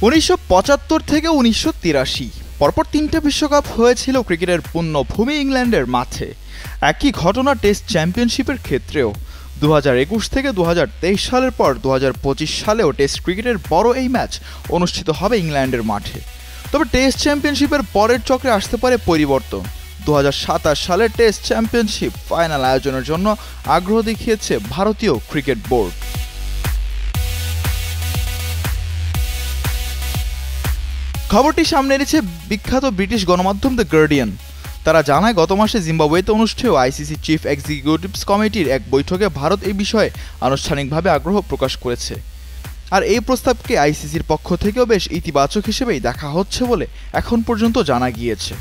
1975 থেকে 1983 পরপর 3টে বিশ্বকাপ হয়েছিল ক্রিকেটের পুণ্যভূমি ইংল্যান্ডের মাঠে। একই ঘটনা টেস্ট চ্যাম্পিয়নশিপের ক্ষেত্রেও। 2021 থেকে 2023 সালের পর 2025 সালেও টেস্ট ক্রিকেটের বড় এই ম্যাচ অনুষ্ঠিত হবে ইংল্যান্ডের মাঠে। তবে টেস্ট চ্যাম্পিয়নশিপের পরের চক্রে আসতে পারে পরিবর্তন। 2027 সালের টেস্ট চ্যাম্পিয়নশিপ ফাইনাল আয়োজনের জন্য আগ্রহ দেখিয়েছে ভারতীয় ক্রিকেট বোর্ড। খবরটি সামনে এনেছে বিখ্যাত ব্রিটিশ গণমাধ্যম দ্য গার্ডিয়ান। তারা জানায়, গত মাসে জিম্বাবুয়েতে অনুষ্ঠেয় আইসিসি চিফ এক্সিকিউটিভস কমিটির এক বৈঠকে ভারত এই বিষয়ে আনুষ্ঠানিকভাবে আগ্রহ প্রকাশ করেছে। আর এই প্রস্তাবকে আইসিসির পক্ষ থেকেও বেশ ইতিবাচক হিসেবেই দেখা হচ্ছে বলে এখন পর্যন্ত জানা গিয়েছে।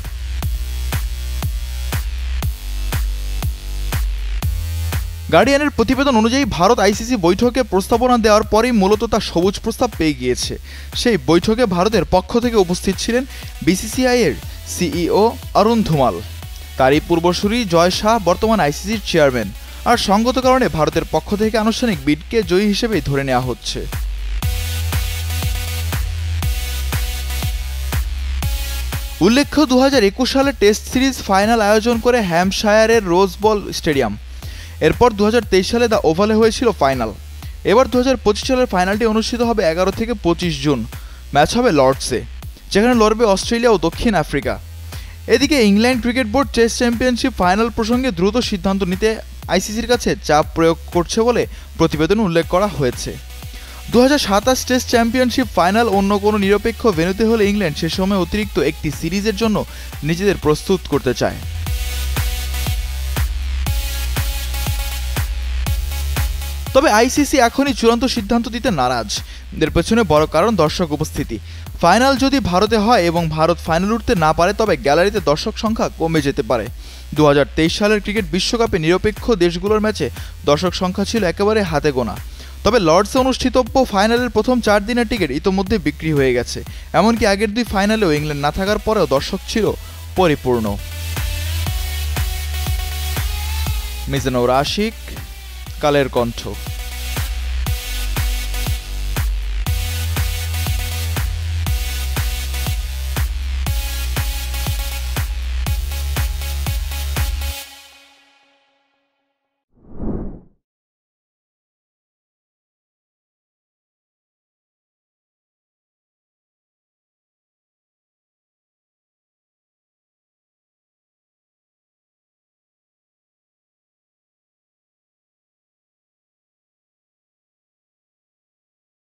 গার্ডিয়ানের প্রতিবেদন অনুযায়ী ভারত আইসিসি বৈঠকে প্রস্তাবনা দেওয়ার পরেই মূলত তা সবুজ প্রস্তাব পেয়ে গিয়েছে। সেই বৈঠকে ভারতের পক্ষ থেকে উপস্থিত ছিলেন বিসিসিআই এর সিইও অরুণ ধুমাল, তারই পূর্বসূরি জয় শাহ বর্তমান আইসিসির চেয়ারম্যান। আর সঙ্গত কারণে ভারতের পক্ষ থেকে আনুষ্ঠানিক বিডকে জয়ী হিসেবেই ধরে নেওয়া হচ্ছে। উল্লেখ্য, 2021 সালে টেস্ট সিরিজ ফাইনাল আয়োজন করে হ্যাম্পশায়ারের রোজ বল স্টেডিয়াম। এরপর 2023 সালে দ্য ওভালে হয়েছিল ফাইনাল। এবার 2025 সালের ফাইনালটি অনুষ্ঠিত হবে 11 থেকে 25 জুন। ম্যাচ হবে লর্ডসে, যেখানে লড়বে অস্ট্রেলিয়া ও দক্ষিণ আফ্রিকা। এদিকে England cricket board test championship final প্রসঙ্গে দ্রুত সিদ্ধান্ত নিতে আইসিসির কাছে চাপ প্রয়োগ করছে বলে প্রতিবেদনে উল্লেখ করা হয়েছে। 2027 টেস্ট চ্যাম্পিয়নশিপ ফাইনাল অন্য কোনো নিরপেক্ষ ভেন্যুতে হলে ইংল্যান্ড সে সময় অতিরিক্ত একটি সিরিজের জন্য নিজেদের প্রস্তুত করতে চায়। তবে আইসিসি এখনই চূড়ান্ত সিদ্ধান্ত দিতে নারাজ। এর পেছনে বড় কারণ দর্শক উপস্থিতি। ফাইনাল যদি ভারতে হয় এবং ভারত ফাইনাল উঠতে না পারে, তবে গ্যালারিতে দর্শক সংখ্যা কমে যেতে পারে। 2023 সালের ক্রিকেট বিশ্বকাপে নিরপেক্ষ দেশগুলোর ম্যাচে দর্শক সংখ্যা ছিল একেবারে হাতে গোনা। তবে লর্ডসে অনুষ্ঠিতব্য ফাইনালের প্রথম 4 দিনের টিকিট ইতোমধ্যে বিক্রি হয়ে গেছে। এমনকি আগের 2 ফাইনালেও ইংল্যান্ড না থাকার পরেও দর্শক ছিল পরিপূর্ণ। মিজানুর আশিক, কালের কণ্ঠ।